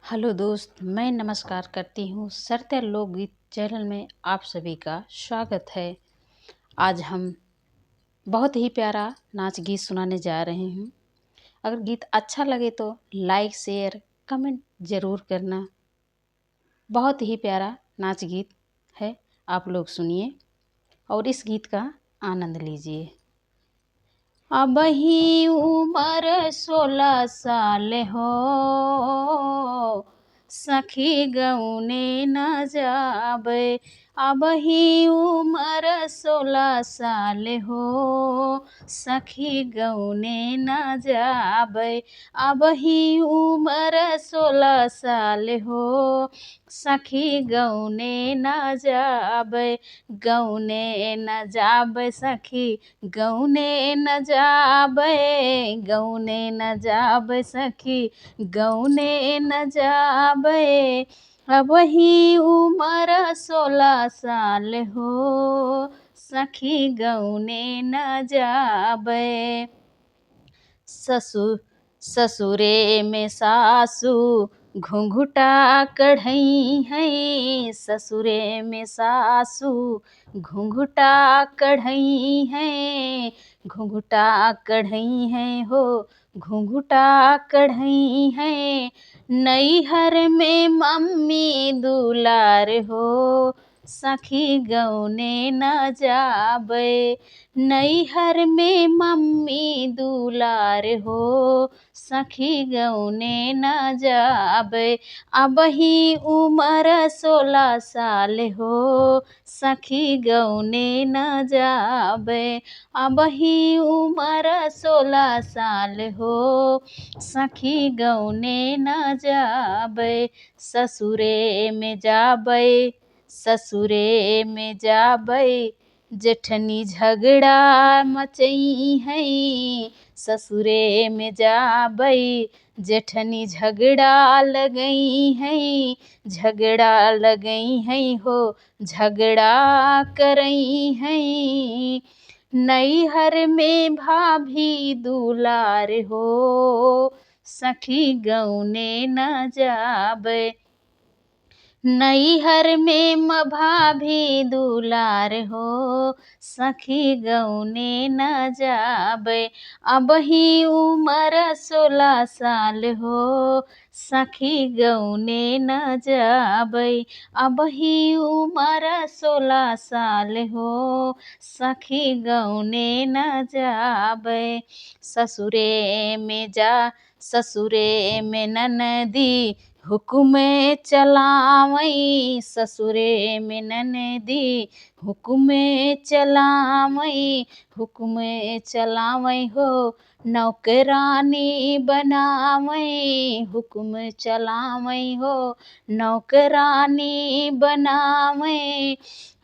Hello दोस्त, मैं नमस्कार करती हूँ। सरते लोकगीत चैनल में आप सभी का स्वागत है। आज हम बहुत ही प्यारा नाच गीत सुनाने जा रहे हैं। अगर गीत अच्छा लगे तो लाइक शेयर कमेंट ज़रूर करना। बहुत ही प्यारा नाच गीत है, आप लोग सुनिए और इस गीत का आनंद लीजिए। अबही उमर 16 साल हो, सखी गौने न जाबे। अबही उमर 16 साल हो, सखी गौने न जाबे। अबही उमर 16 साल हो, सखी गौने न जाबे। गौने न जाबे सखी, गौने न जाबे। गौने न जाबे सखी, गौने न जाबे। अबही उमर 16 साल हो, सखी गौने न जाबे। ससुरे में सासू घुंघुटा कढ़ई है। ससुरे में सासू घुंघुटा कढ़ई है। घुंघुटा कढ़ई है हो, घुंघुटा कढ़ई है। नैहर में मम्मी दुलार हो, सखी गौने न जाबे। नैहर में मम्मी दुलार हो, सखी गौने न जाबे। अबही उमर 16 साल हो, सखी गौने न जाबे। अबही उमर 16 साल हो, सखी गौने न जाबे। ससुरे में जाबे, ससुरे में जाबे। जेठनी झगड़ा मचई है। ससुरे में जाबे, जेठनी झगड़ा लगई है। झगड़ा लगई है हो, झगड़ा करई है। नैहर में भाभी दुलार हो, सखी गौने न जाबे। नैहर में भाभी दुलार हो, सखी गौने न जाबे। अबही उमर 16 साल हो, सखी गौने न जाबे। अबही उमर 16 साल हो, सखी गौने न जाबे। ससुरे में ननदी हुकुम चलावई। ससुरे में ननदी हुकुम चलावई। हुकुम चलावई हो, नौकरानी बनावई। हुकुम चलावई हो, नौकरानी बनावई।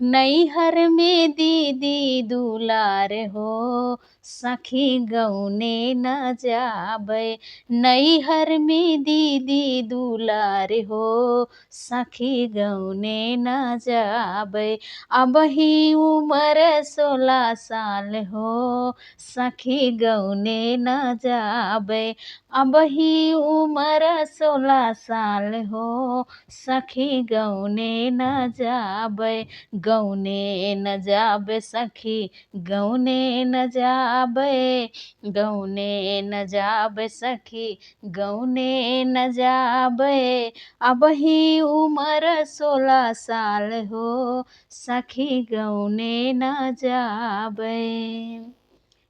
नैहर में दीदी दुलार हो, सखी गौने न जाबे। नैहर में दीदी दुलार हो, सखी गौने न जाबे। अबही उमर 16 साल हो, सखी गौने न जाबे। अबही उमर 16 साल हो, सखी गौने न जाबे। गौने न जाबे सखी, गौने न जाबे। गौने न जाबे सखी, गौने न जाबे। अबही उमर 16 साल हो, सखी गौने न जाबे।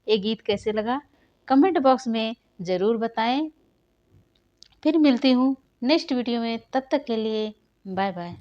ये गीत कैसे लगा कमेंट बॉक्स में ज़रूर बताएं। फिर मिलती हूँ नेक्स्ट वीडियो में, तब तक के लिए बाय बाय।